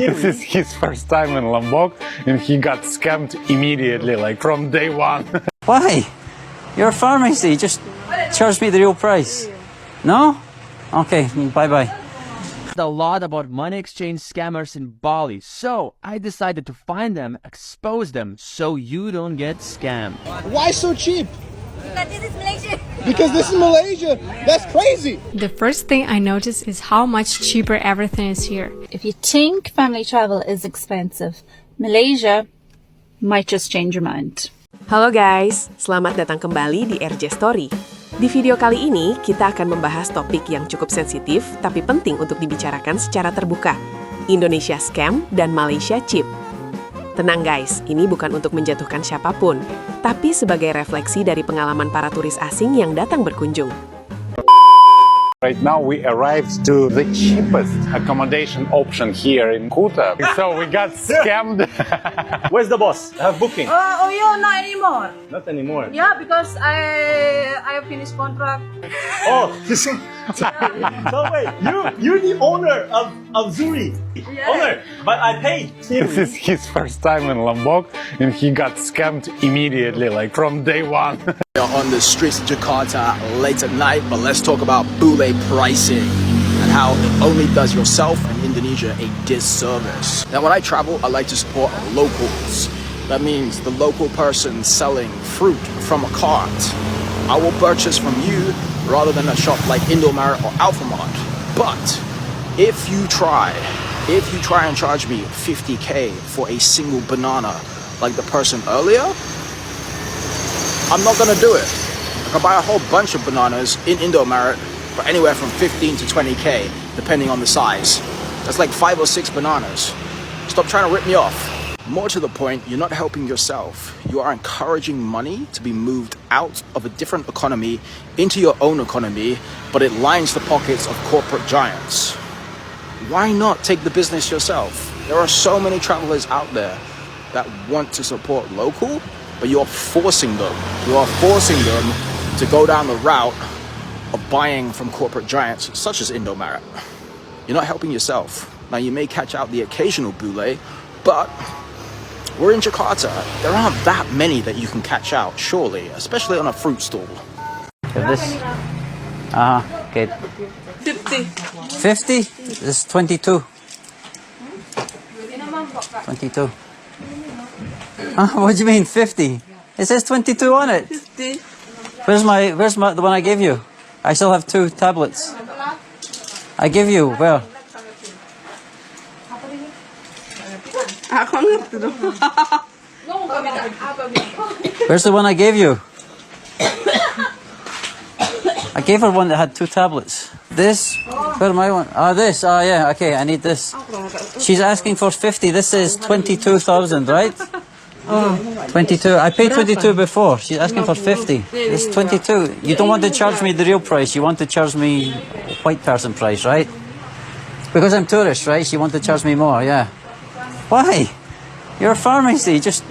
This is his first time in Lombok and he got scammed immediately, like from day one. Why? You're a pharmacy. Just charge me the real price. No? Okay, bye-bye. A lot about money exchange scammers in Bali, so I decided to find them, expose them, so you don't get scammed. Why so cheap? Because this is Malaysia. Because this is Malaysia. That's crazy. The first thing I noticed is how much cheaper everything is here. If you think family travel is expensive, Malaysia might just change your mind. Halo guys, selamat datang kembali di RJ Story. Di video kali ini, kita akan membahas topik yang cukup sensitif tapi penting untuk dibicarakan secara terbuka. Indonesia Scam dan Malaysia Cheap. Tenang guys, ini bukan untuk menjatuhkan siapapun, tapi sebagai refleksi dari pengalaman para turis asing yang datang berkunjung. Right now we arrived to the cheapest accommodation option here in Kuta. So we got scammed. Where's the boss? I have booking. Yeah, not anymore. Not anymore. Yeah, because I finished contract. Oh, so wait, you're the owner of Zuri. Yeah. Owner, but I paid. This is his first time in Lombok and he got scammed immediately, like from day one. On the streets of Jakarta late at night, but let's talk about bule pricing and how it only does yourself and Indonesia a disservice. Now, when I travel, I like to support locals. That means the local person selling fruit from a cart. I will purchase from you rather than a shop like Indomaret or Alphamart. But if you try and charge me 50k for a single banana like the person earlier, I'm not gonna do it. I can buy a whole bunch of bananas in Indomaret for anywhere from 15 to 20k, depending on the size. That's like 5 or 6 bananas. Stop trying to rip me off. More to the point, you're not helping yourself. You are encouraging money to be moved out of a different economy into your own economy, but it lines the pockets of corporate giants. Why not take the business yourself? There are so many travelers out there that want to support local, but you're forcing them. You are forcing them to go down the route of buying from corporate giants such as Indomaret. You're not helping yourself. Now, you may catch out the occasional bule, but we're in Jakarta. There aren't that many that you can catch out, surely, especially on a fruit stall. This. Okay. 50. 50? This is 22. 22. What do you mean 50? It says 22 on it. 50. Where's the one I gave you? I still have 2 tablets. I give you, where? Where's the one I gave you? I gave her one that had 2 tablets. This? Where my one? This. Yeah, okay, I need this. She's asking for 50. This is 22,000, right? 22. I paid 22 before. She's asking for 50. It's 22. You don't want to charge me the real price. You want to charge me white person price, right? Because I'm tourist, right? You want to charge me more, yeah. Why? You're a pharmacy. Just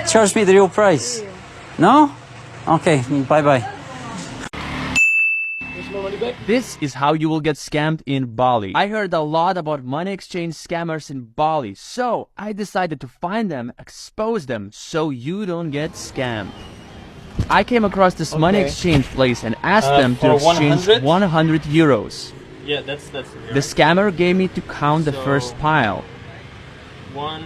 charge me the real price. No? Okay, bye-bye. This is how you will get scammed in Bali. I heard a lot about money exchange scammers in Bali, so I decided to find them, expose them, so you don't get scammed. I came across this money exchange place and asked them to exchange 100 euros. Yeah, that's. The scammer gave me to count the first pile. 1,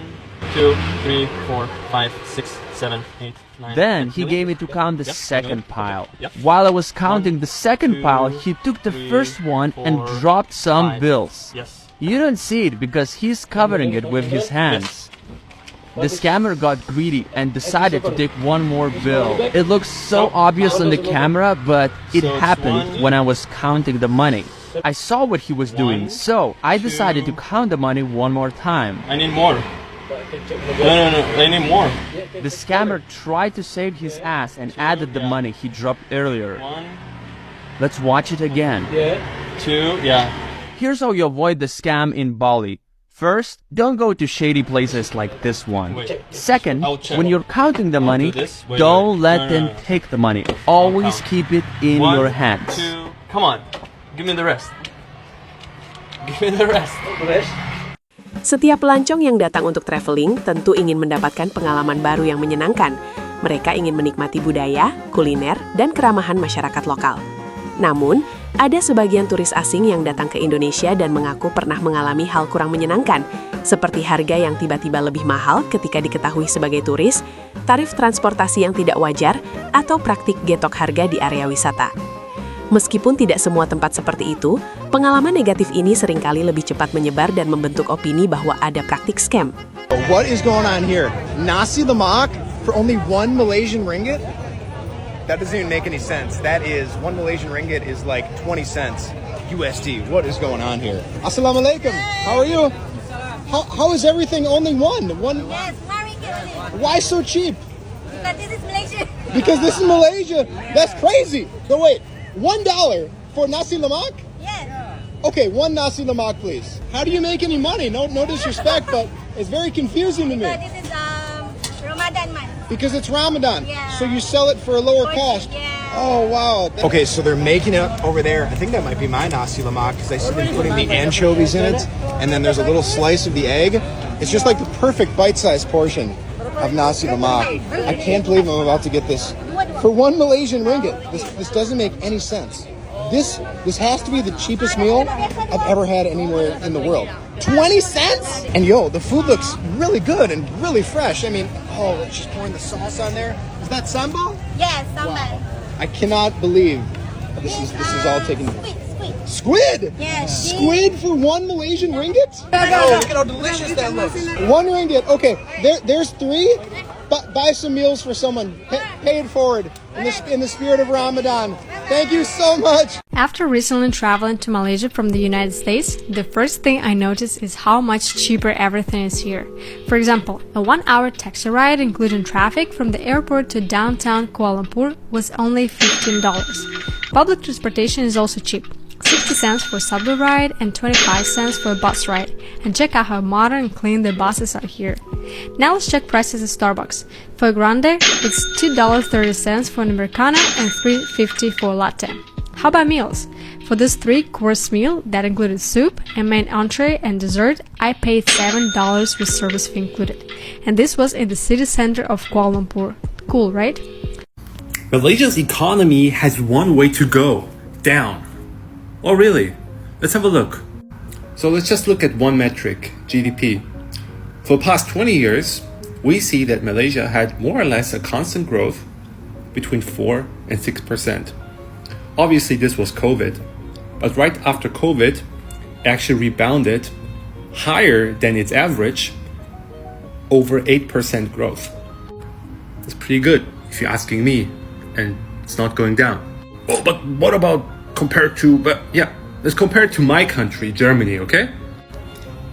2, 3, 4, 5, 6, 7, 8, 9. Then he gave me to count the second pile. While I was counting the second pile, he took the first one and dropped some bills. Yes. You don't see it because he's covering it with his hands. The scammer got greedy and decided to take one more bill. It looks so obvious on the camera, but it happened when I was counting the money. I saw what he was doing, so I decided to count the money one more time. I need more. No, I need more. The scammer tried to save his ass and added the money he dropped earlier. 1. Let's watch it again. 2, yeah. Here's how you avoid the scam in Bali. First, don't go to shady places like this one. Second, when you're counting the money, don't let them take the money. Always keep it in your hands. 1, 2, come on. Give me the rest. Give me the rest. Setiap pelancong yang datang untuk traveling tentu ingin mendapatkan pengalaman baru yang menyenangkan. Mereka ingin menikmati budaya, kuliner, dan keramahan masyarakat lokal. Namun, ada sebagian turis asing yang datang ke Indonesia dan mengaku pernah mengalami hal kurang menyenangkan, seperti harga yang tiba-tiba lebih mahal ketika diketahui sebagai turis, tarif transportasi yang tidak wajar, atau praktik getok harga di area wisata. Meskipun tidak semua tempat seperti itu, pengalaman negatif ini seringkali lebih cepat menyebar dan membentuk opini bahwa ada praktik scam. What is going on here? Nasi lemak for only 1 Malaysian ringgit? That doesn't even make any sense. That is, 1 Malaysian ringgit is like 20 cents USD. What is going on here? Assalamualaikum. How are you? How is everything only one? Yes, 1 ringgit only. Why so cheap? Because this is Malaysia. Because this is Malaysia. That's crazy. So wait, $1 for nasi lemak? Yes. Okay, 1 nasi lemak, please. How do you make any money? No disrespect, but it's very confusing to me. Because this is Ramadan month. Because it's Ramadan, Yeah. so you sell it for a lower cost. Yeah. Oh wow. Okay, so they're making it over there. I think that might be my nasi lemak because I see them putting the anchovies in it, and then there's a little slice of the egg. It's just like the perfect bite-sized portion of nasi lemak. I can't believe I'm about to get this for 1 Malaysian ringgit. This doesn't make any sense. This has to be the cheapest meal I've ever had anywhere in the world. 20 cents? And yo, the food looks really good and really fresh. I mean, oh, it's just pouring the sauce on there. Is that sambal? Yes, sambal. I cannot believe this is all taken. Squid? Yes. Squid for 1 Malaysian ringgit? Oh, look at how delicious that looks. 1 ringgit. Okay, there's 3. Buy some meals for someone. Pay it forward in the spirit of Ramadan. Thank you so much. After recently traveling to Malaysia from the United States, the first thing I noticed is how much cheaper everything is here. For example, a 1-hour taxi ride including traffic from the airport to downtown Kuala Lumpur was only $15. Public transportation is also cheap. 60 cents for a subway ride and 25 cents for a bus ride. And check out how modern and clean the buses are here. Now let's check prices at Starbucks. For a grande, it's $2.30 for an Americano and $3.50 for a latte. How about meals? For this 3-course meal that included soup and main entree and dessert, I paid $7 with service fee included. And this was in the city center of Kuala Lumpur. Cool, right? Malaysia's economy has one way to go, down. Oh really? Let's have a look. So let's just look at one metric, GDP. For the past 20 years, we see that Malaysia had more or less a constant growth between 4 and 6%. Obviously this was COVID, but right after COVID, it actually rebounded higher than its average, over 8% growth. That's pretty good if you're asking me, and it's not going down. Oh, but what about compared to, let's compare it to my country, Germany, okay?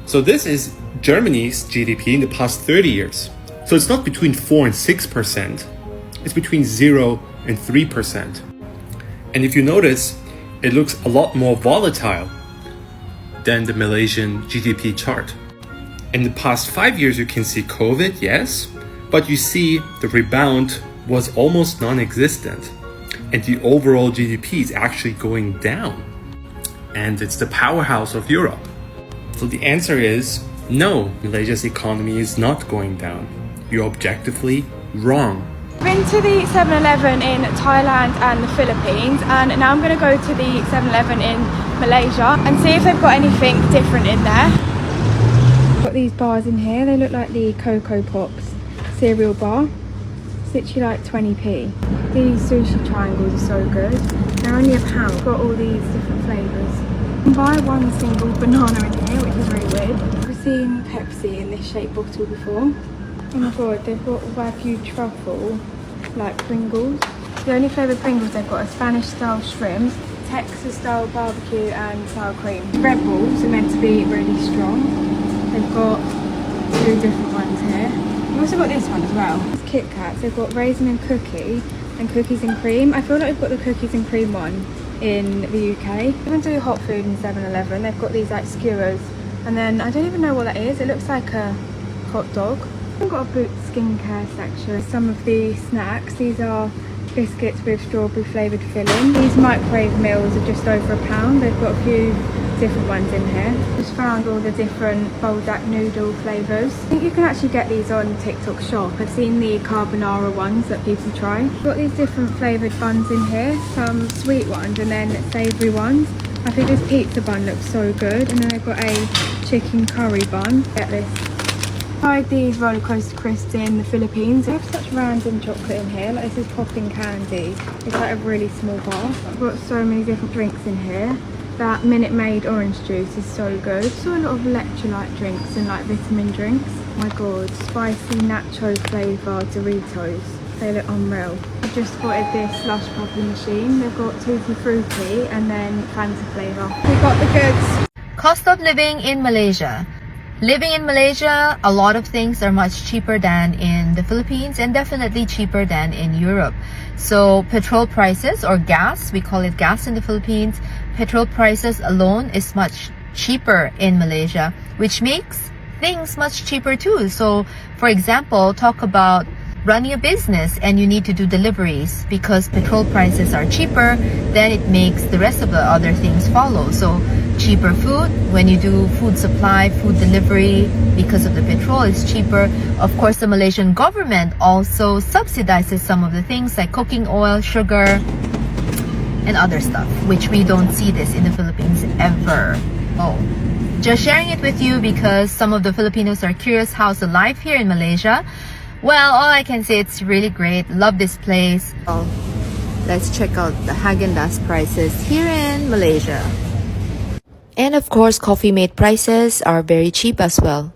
So this is Germany's GDP in the past 30 years. So it's not between 4 and 6%, it's between 0 and 3%. And if you notice, it looks a lot more volatile than the Malaysian GDP chart. In the past 5 years, you can see COVID, yes, but you see the rebound was almost non-existent. And the overall GDP is actually going down. And it's the powerhouse of Europe. So the answer is no, Malaysia's economy is not going down. You're objectively wrong. I've been to the 7-Eleven in Thailand and the Philippines, and now I'm going to go to the 7-Eleven in Malaysia and see if they've got anything different in there. Got these bars in here, they look like the Cocoa Pops cereal bar. It's literally like 20p. These sushi triangles are so good. They're only £1. Got all these different flavours. You can buy one single banana in here, which is really weird. I've seen Pepsi in this shaped bottle before. Oh my god, they've got Wagyu truffle, like Pringles. The only flavoured Pringles they've got are Spanish style shrimp, Texas style barbecue and sour cream. Red Bulls are meant to be really strong. They've got 2 different ones here. We've also got this one as well. It's Kit Kats. They've got raisin and cookie and cookies and cream. I feel like we've got the cookies and cream one in the UK. We can do hot food in 7-Eleven. They've got these like skewers, and then I don't even know what that is. It looks like a hot dog. We've got a Boots skincare section. Some of the snacks. These are biscuits with strawberry flavoured filling. These microwave meals are just over £1. They've got a few different ones in here. Just found all the different buldak noodle flavours. I think you can actually get these on TikTok shop. I've seen the carbonara ones that people try. Got these different flavoured buns in here, some sweet ones and then savoury ones. I think this pizza bun looks so good, and then I've got a chicken curry bun. Get this. Tried these roller coaster crisps in the Philippines. They have such random chocolate in here, like this is popping candy. It's like a really small bar. I've got so many different drinks in here. That Minute Maid orange juice is so good. So a lot of electrolyte drinks and like vitamin drinks. Oh my god, spicy nacho flavour Doritos. They look unreal. I've just spotted this slush puppy machine. They've got Tutti Frutti and then Fanta flavour. We got the goods. Cost of living in Malaysia. Living in Malaysia, a lot of things are much cheaper than in the Philippines and definitely cheaper than in Europe. So petrol prices, or gas, we call it gas in the Philippines, petrol prices alone is much cheaper in Malaysia, which makes things much cheaper too. So for example, talk about running a business and you need to do deliveries. Because petrol prices are cheaper, then it makes the rest of the other things follow. So cheaper food, when you do food supply, food delivery, because of the petrol is cheaper. Of course, the Malaysian government also subsidizes some of the things like cooking oil, sugar, and other stuff, which we don't see this in the Philippines ever. Oh, just sharing it with you because some of the Filipinos are curious how's the life here in Malaysia. Well, all I can say, it's really great. Love this place. Oh, let's check out the Häagen-Dazs prices here in Malaysia. And of course, Coffee Mate prices are very cheap as well.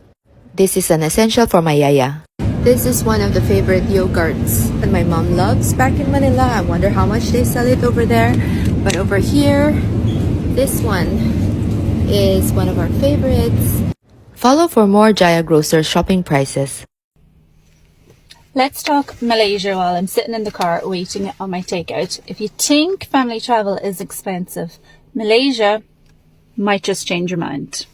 This is an essential for my yaya. This is one of the favorite yogurts that my mom loves back in Manila. I wonder how much they sell it over there. But over here, this one is one of our favorites. Follow for more Jaya Grocer shopping prices. Let's talk Malaysia while I'm sitting in the car waiting on my takeout. If you think family travel is expensive, Malaysia might just change your mind.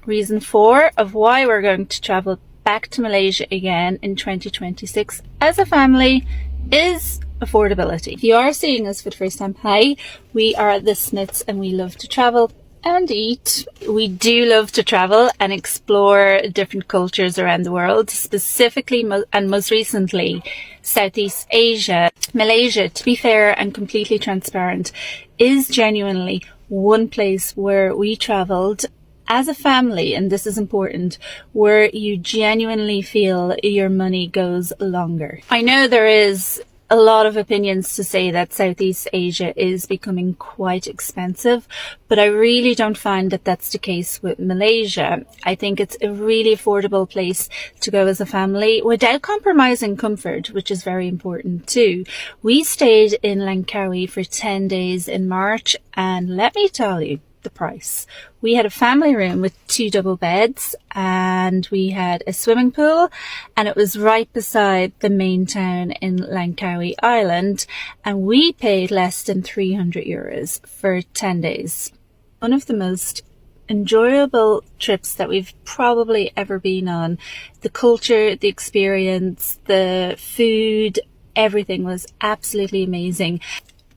Reason 4 of why we're going to travel back to Malaysia again in 2026 as a family is affordability. If you are seeing us for the first time, hi, we are the Smiths and we love to travel and eat. We do love to travel and explore different cultures around the world, specifically and most recently Southeast Asia. Malaysia, to be fair and completely transparent, is genuinely one place where we traveled as a family, and this is important, where you genuinely feel your money goes longer. I know there is a lot of opinions to say that Southeast Asia is becoming quite expensive, but I really don't find that that's the case with Malaysia. I think it's a really affordable place to go as a family without compromising comfort, which is very important too. We stayed in Langkawi for 10 days in March, and let me tell you, the price. We had a family room with 2 double beds and we had a swimming pool, and it was right beside the main town in Langkawi Island, and we paid less than 300 euros for 10 days. One of the most enjoyable trips that we've probably ever been on. The culture, the experience, the food, everything was absolutely amazing.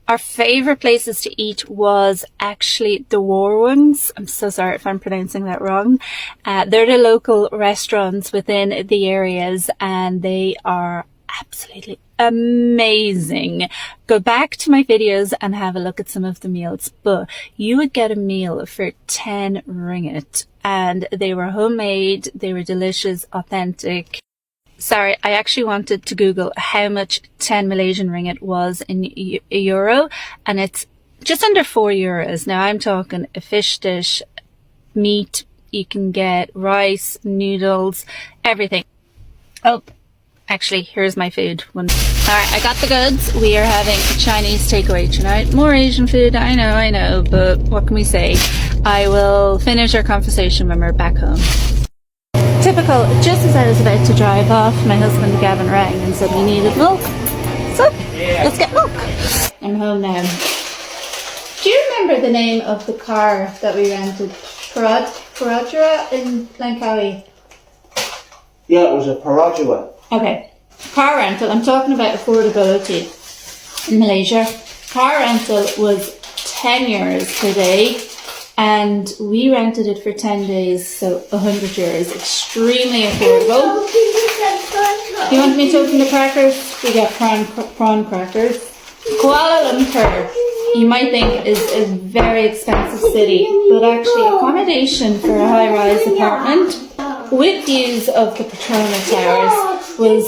Our favourite places to eat was actually the War Ones. I'm so sorry if I'm pronouncing that wrong. They're the local restaurants within the areas, and they are absolutely amazing. Go back to my videos and have a look at some of the meals, but you would get a meal for 10 ringgit, and they were homemade, they were delicious, authentic. Sorry, I actually wanted to Google how much 10 Malaysian ringgit was in euro, and it's just under 4 euros. Now I'm talking a fish dish, meat, you can get rice, noodles, everything. Oh, actually, here's my food. Alright, I got the goods. We are having a Chinese takeaway tonight. More Asian food, I know, but what can we say? I will finish our conversation when we're back home. Typical, just as I was about to drive off, my husband Gavin rang and said we needed milk. So, let's get milk. I'm home now. Do you remember the name of the car that we rented? Peradra in Langkawi? Yeah, it was a Peradra. Okay. Car rental, I'm talking about affordability in Malaysia. Car rental was 10 euros per day. And we rented it for 10 days, so 100 euros, extremely affordable. You want me to open the crackers? We got prawn crackers. Kuala Lumpur, you might think is a very expensive city, but actually accommodation for a high-rise apartment with views of the Petronas Towers was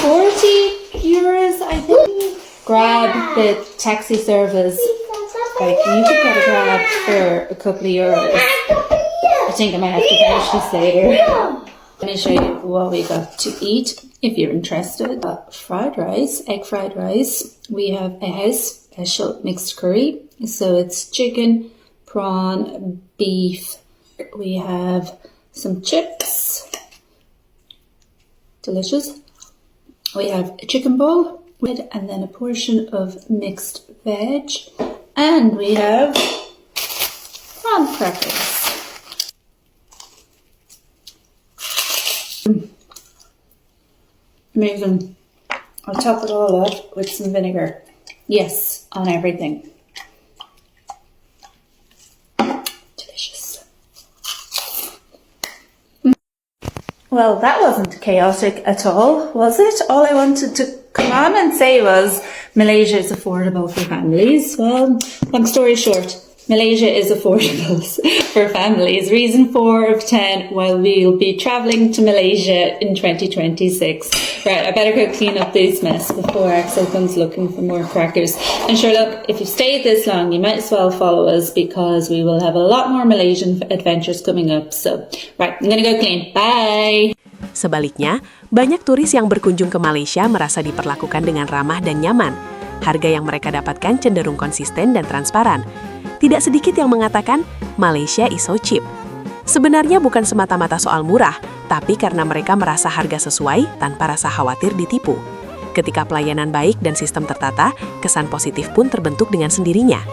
40 euros, I think. Grab the taxi service. Like, you could get a grab for a couple of euros. I think I might have to finish this later. Let me show you what we got to eat, if you're interested. Fried rice, egg fried rice. We have a house special mixed curry. So it's chicken, prawn, beef. We have some chips. Delicious. We have a chicken bowl, and then a portion of mixed veg. And we have prawn crackers. Amazing. I'll top it all up with some vinegar. Yes, on everything. Delicious. Well, that wasn't chaotic at all, was it? All I wanted to come on and say was Malaysia is affordable for families. Well, long story short, Malaysia is affordable for families. Reason 4 of 10, while we'll be travelling to Malaysia in 2026. Right, I better go clean up this mess before Axel comes looking for more crackers. And sure, look, if you've stayed this long, you might as well follow us because we will have a lot more Malaysian adventures coming up. So, right, I'm gonna go clean. Bye! Sebaliknya, banyak turis yang berkunjung ke Malaysia merasa diperlakukan dengan ramah dan nyaman. Harga yang mereka dapatkan cenderung konsisten dan transparan. Tidak sedikit yang mengatakan, Malaysia is so cheap. Sebenarnya bukan semata-mata soal murah, tapi karena mereka merasa harga sesuai tanpa rasa khawatir ditipu. Ketika pelayanan baik dan sistem tertata, kesan positif pun terbentuk dengan sendirinya.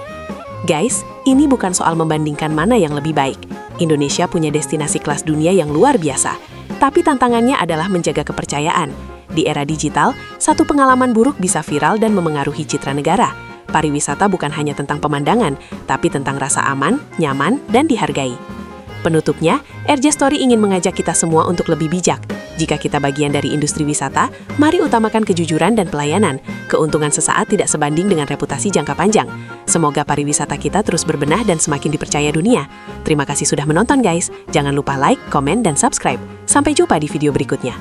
Guys, ini bukan soal membandingkan mana yang lebih baik. Indonesia punya destinasi kelas dunia yang luar biasa. Tapi tantangannya adalah menjaga kepercayaan. Di era digital, satu pengalaman buruk bisa viral dan memengaruhi citra negara. Pariwisata bukan hanya tentang pemandangan, tapi tentang rasa aman, nyaman, dan dihargai. Penutupnya, RJ Story ingin mengajak kita semua untuk lebih bijak. Jika kita bagian dari industri wisata, mari utamakan kejujuran dan pelayanan. Keuntungan sesaat tidak sebanding dengan reputasi jangka panjang. Semoga pariwisata kita terus berbenah dan semakin dipercaya dunia. Terima kasih sudah menonton guys. Jangan lupa like, komen, dan subscribe. Sampai jumpa di video berikutnya.